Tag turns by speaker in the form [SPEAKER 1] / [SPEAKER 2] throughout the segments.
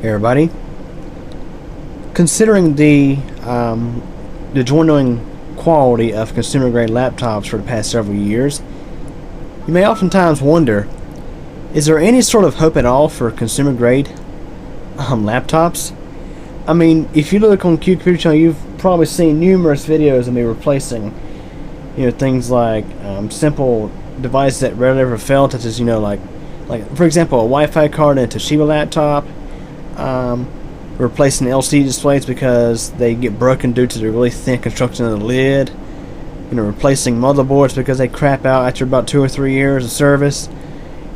[SPEAKER 1] Hey everybody. Considering the dwindling quality of consumer grade laptops for the past several years, you may oftentimes wonder, is there any sort of hope at all for consumer grade laptops? I mean, if you look on Computer Channel, you've probably seen numerous videos of me replacing, things like simple devices that rarely ever fail, such as, like for example, a Wi-Fi card in a Toshiba laptop. Replacing LCD displays because they get broken due to the really thin construction of the lid. Replacing motherboards because they crap out after about 2 or 3 years of service.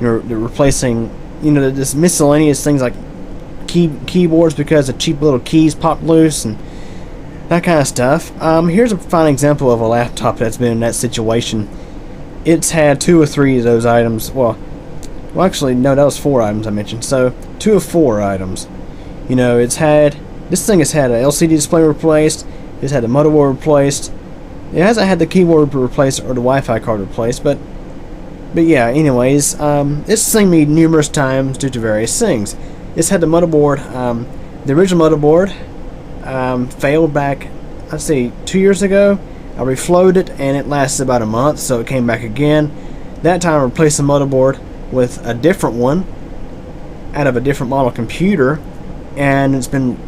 [SPEAKER 1] Replacing, this miscellaneous things like keyboards because the cheap little keys pop loose and that kind of stuff. Here's a fine example of a laptop that's been in that situation. It's had 2 or 3 of those items. Well, actually, no, that was 4 items I mentioned. So 2 of 4 items. This thing has had an LCD display replaced. It's had the motherboard replaced. It hasn't had the keyboard replaced or the Wi-Fi card replaced, but yeah. Anyways, it's seen me numerous times due to various things. It's had the motherboard. The original motherboard failed back, I'd say 2 years ago. I reflowed it and it lasted about a month, so it came back again. That time I replaced the motherboard with a different one out of a different model computer, and it's been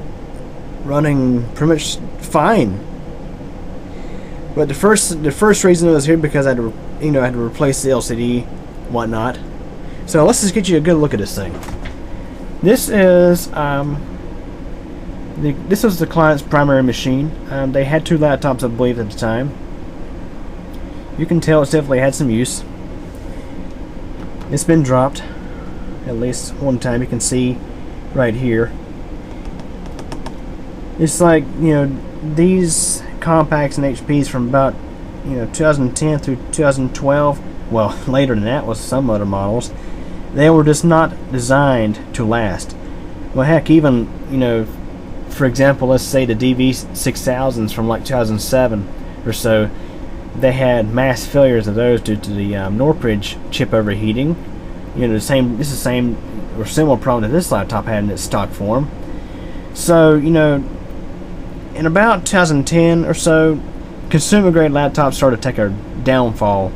[SPEAKER 1] running pretty much fine. But the first reason it was here because I had to I had to replace the LCD, whatnot. So let's just get you a good look at this thing. This is this was the client's primary machine. They had 2 laptops, I believe, at the time. You can tell it's definitely had some use. It's been dropped at least one time. You can see right here. It's like, these Compaqs and HPs from about 2010 through 2012, well, later than that was some other models, they were just not designed to last. Well, heck, even, for example, let's say the DV6000s from like 2007 or so, they had mass failures of those due to the Northbridge chip overheating. This is the same or similar problem that this laptop had in its stock form. So, in about 2010 or so, consumer grade laptops started to take a downfall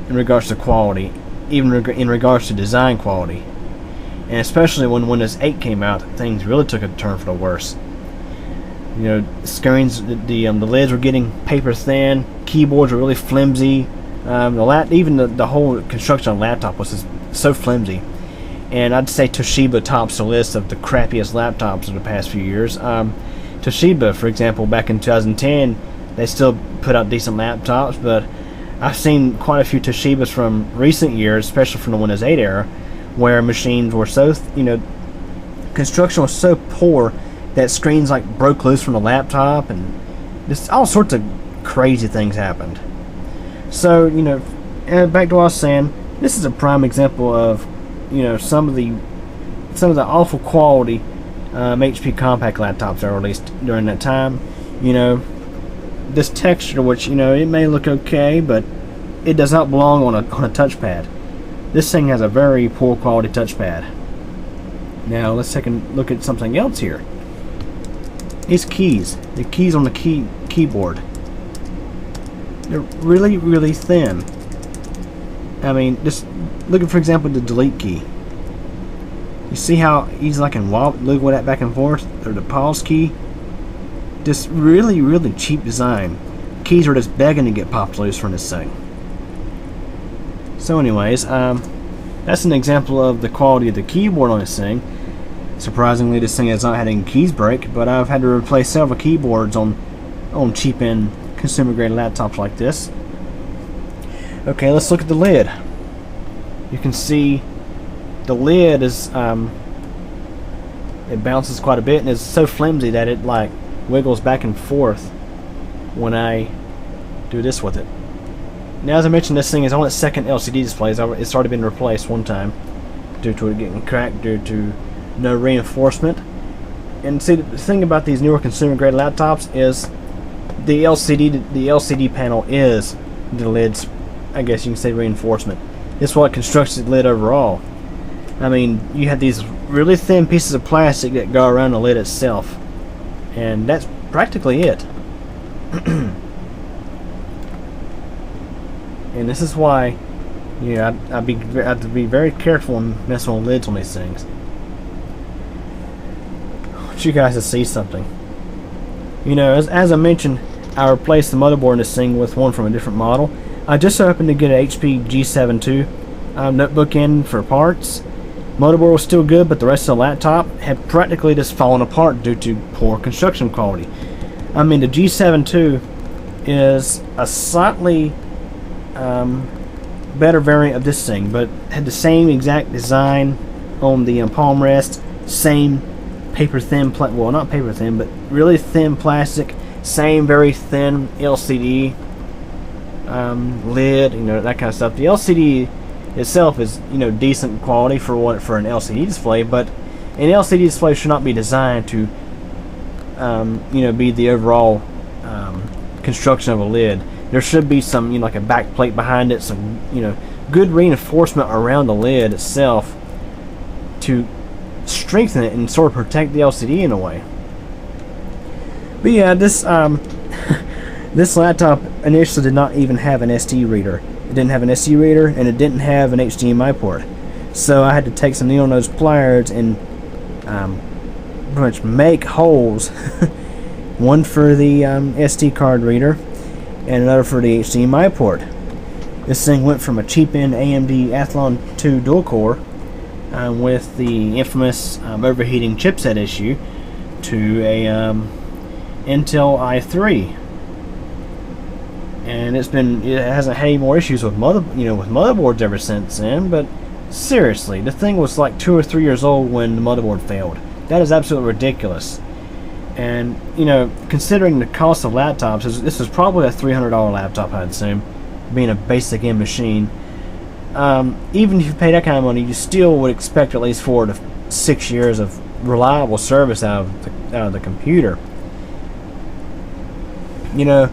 [SPEAKER 1] in regards to quality, even in regards to design quality. And especially when Windows 8 came out, things really took a turn for the worse. Screens, the lids were getting paper thin, keyboards were really flimsy. Even the whole construction of the laptop was just so flimsy. And I'd say Toshiba tops the list of the crappiest laptops of the past few years. Toshiba, for example, back in 2010, they still put out decent laptops, but I've seen quite a few Toshibas from recent years, especially from the Windows 8 era, where machines were so, construction was so poor that screens like broke loose from the laptop, and just all sorts of crazy things happened. So, and back to what I was saying, this is a prime example of, some of the awful quality HP Compaq laptops that were released during that time. This texture, which it may look okay, but it does not belong on a touchpad. This thing has a very poor quality touchpad. Now let's take a look at something else here. These keys, the keys on the keyboard, they're really, really thin. I mean, just look at, for example, the delete key. You see how easily I can wiggle that back and forth? Or the pause key. Just really, really cheap design. Keys are just begging to get popped loose from this thing. So anyways, that's an example of the quality of the keyboard on this thing. Surprisingly, this thing has not had any keys break, but I've had to replace several keyboards on cheap-end consumer-grade laptops like this. Okay, let's look at the lid. You can see the lid is it bounces quite a bit and it's so flimsy that it like wiggles back and forth when I do this with it. Now, as I mentioned, this thing is on its second LCD display. It's already been replaced one time due to it getting cracked due to no reinforcement. And see, the thing about these newer consumer grade laptops is the LCD panel is the lid's, I guess you can say, reinforcement. It's what constructs the lid overall. I mean, you had these really thin pieces of plastic that go around the lid itself, and that's practically it. And this is why, you know, I'd have to be very careful when messing with lids on these things. I want you guys to see something. You know, as I mentioned, I replaced the motherboard in this thing with one from a different model. I just so happened to get an HP G7 II notebook in for parts. Motherboard was still good, but the rest of the laptop had practically just fallen apart due to poor construction quality. I mean, the G7 II is a slightly better variant of this thing, but had the same exact design on the palm rest, same paper thin, well, not paper thin, but really thin plastic, same very thin LCD lid, you know, that kind of stuff. The LCD itself is, you know, decent quality for an LCD display, but an LCD display should not be designed to, you know, be the overall construction of a lid. There should be some, you know, like a back plate behind it, some, you know, good reinforcement around the lid itself to strengthen it and sort of protect the LCD in a way. But yeah, this this laptop initially did not even have an SD reader. It didn't have an SD reader, and it didn't have an HDMI port. So I had to take some needle nose pliers and pretty much make holes, one for the SD card reader and another for the HDMI port. This thing went from a cheap-end AMD Athlon 2 dual-core with the infamous overheating chipset issue to a Intel i3, and it hasn't had any more issues with motherboards ever since then. But seriously, the thing was like 2 or 3 years old when the motherboard failed. That is absolutely ridiculous. And, you know, considering the cost of laptops, this is probably a $300 laptop, I'd assume, being a basic end machine. Even if you pay that kind of money, you still would expect at least 4 to 6 years of reliable service out of the computer. You know,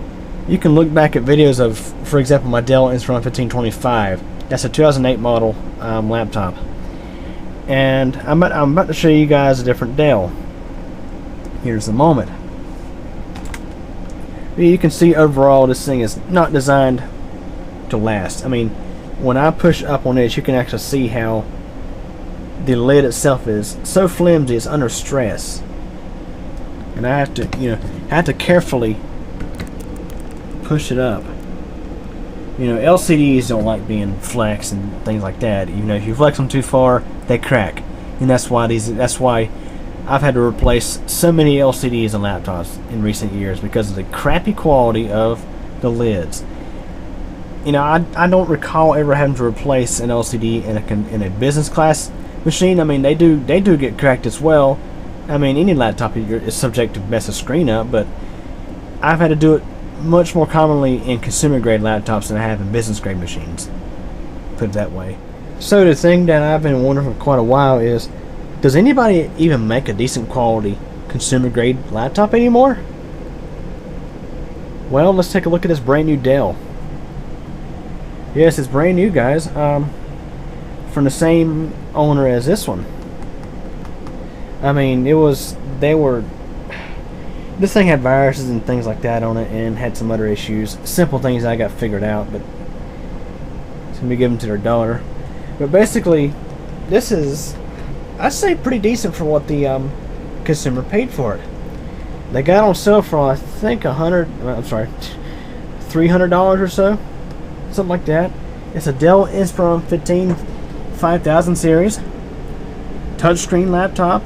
[SPEAKER 1] you can look back at videos of, for example, my Dell Inspiron 1525. That's a 2008 model laptop. And I'm about to show you guys a different Dell. Here's the moment. You can see overall this thing is not designed to last. I mean, when I push up on it, you can actually see how the lid itself is so flimsy, it's under stress. And I have to carefully push it up. You know, LCDs don't like being flexed and things like that. You know, if you flex them too far, they crack. And that's why I've had to replace so many LCDs and laptops in recent years, because of the crappy quality of the lids. You know, I don't recall ever having to replace an LCD in a business class machine. I mean, they do get cracked as well. I mean, any laptop is subject to mess a screen up, but I've had to do it much more commonly in consumer grade laptops than I have in business grade machines, put it that way. So the thing that I've been wondering for quite a while is, does anybody even make a decent quality consumer grade laptop anymore? Well, let's take a look at this brand new Dell. Yes, it's brand new, guys, from the same owner as this one. I mean, this thing had viruses and things like that on it, and had some other issues. Simple things I got figured out, but it's gonna be given to their daughter. But basically, this is, I'd say, pretty decent for what the consumer paid for it. They got on sale for, I think, $300 or so, something like that. It's a Dell Inspiron 5000 series touchscreen laptop.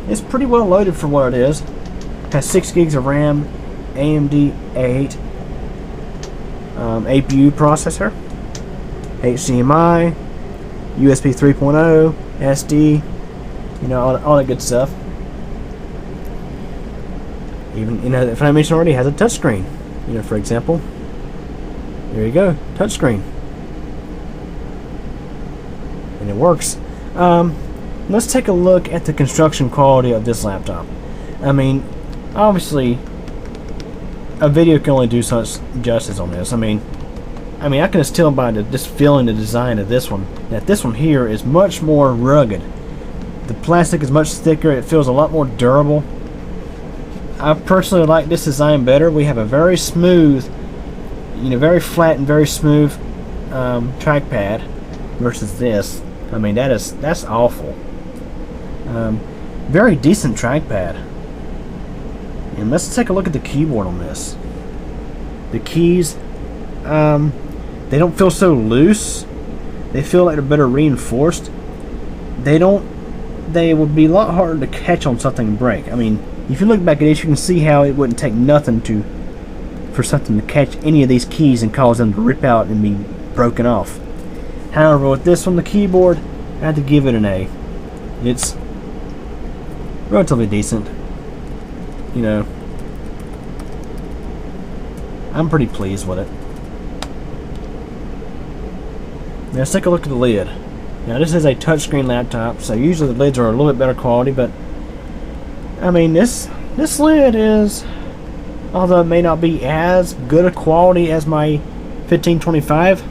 [SPEAKER 1] It's pretty well loaded for what it is. Has 6 gigs of RAM, AMD A8 APU processor, HDMI, USB 3.0, SD, you know, all that good stuff. Even, you know, if I mentioned already, it has a touchscreen. You know, for example, there you go, touchscreen, and it works. Let's take a look at the construction quality of this laptop. I mean, obviously, a video can only do such justice on this. I mean, I can just tell by just feeling the design of this one that this one here is much more rugged. The plastic is much thicker. It feels a lot more durable. I personally like this design better. We have a very smooth, very flat and very smooth trackpad versus this. I mean, that's awful. Very decent trackpad. And let's take a look at the keyboard on this. The keys, they don't feel so loose. They feel like they're better reinforced. They would be a lot harder to catch on something and break. I mean, if you look back at this, you can see how it wouldn't take nothing for something to catch any of these keys and cause them to rip out and be broken off. However, with this one, the keyboard, I had to give it an A. It's relatively decent. I'm pretty pleased with it. Now let's take a look at the lid. Now this is a touchscreen laptop, so usually the lids are a little bit better quality, but I mean this lid is, although it may not be as good a quality as my 1525,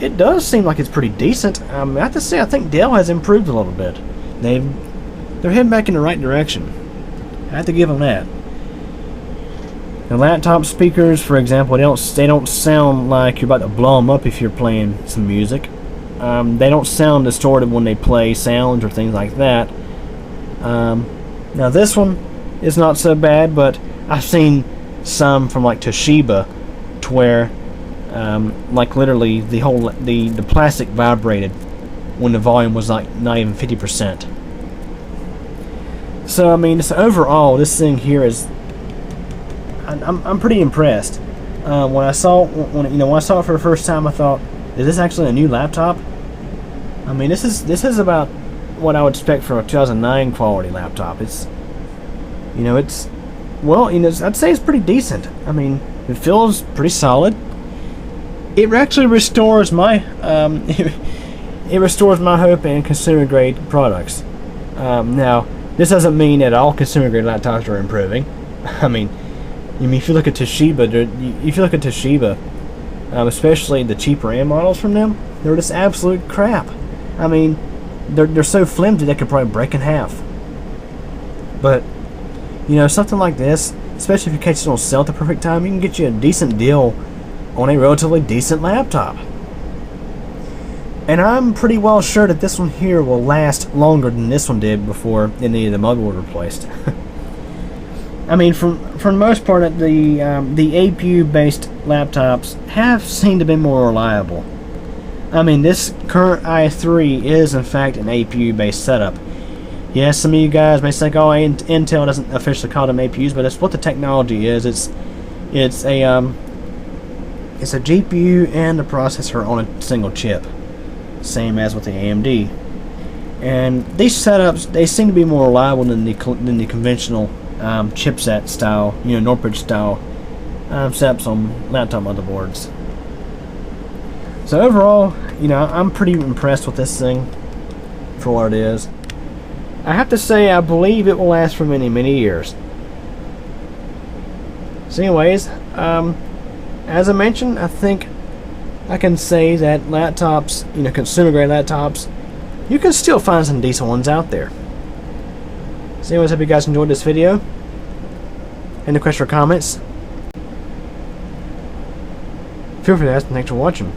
[SPEAKER 1] it does seem like it's pretty decent. I have to say, I think Dell has improved a little bit. They're heading back in the right direction. I have to give them that. The laptop speakers, for example, they don't sound like you're about to blow them up if you're playing some music. They don't sound distorted when they play sounds or things like that. Now this one is not so bad, but I've seen some from like Toshiba to where like literally the plastic vibrated when the volume was like not even 50%. So I mean, overall, this thing here is, I'm pretty impressed. When I saw it for the first time, I thought, is this actually a new laptop? I mean, this is about what I would expect from a 2009 quality laptop. I'd say it's pretty decent. I mean, it feels pretty solid. It actually restores my it restores my hope in consumer grade products. Now, this doesn't mean that all consumer grade laptops are improving. I mean, if you look at Toshiba, especially the cheaper end models from them, they're just absolute crap. I mean, they're so flimsy they could probably break in half. But something like this, especially if you catch it on sale at the perfect time, you can get you a decent deal on a relatively decent laptop. And I'm pretty well sure that this one here will last longer than this one did before any of the motherboard replaced. I mean, for the most part, the APU-based laptops have seemed to be more reliable. I mean, this current i3 is in fact an APU-based setup. Yes, some of you guys may think, oh, Intel doesn't officially call them APUs, but that's what the technology is. It's a GPU and a processor on a single chip, same as with the AMD. And these setups, they seem to be more reliable than the conventional chipset style, Northbridge style setups on laptop motherboards. So overall, I'm pretty impressed with this thing for what it is. I have to say, I believe it will last for many, many years. So anyways, as I mentioned, I think I can say that laptops, consumer grade laptops, you can still find some decent ones out there. So anyways, hope you guys enjoyed this video. Any questions or comments? Feel free to ask, and thanks for watching.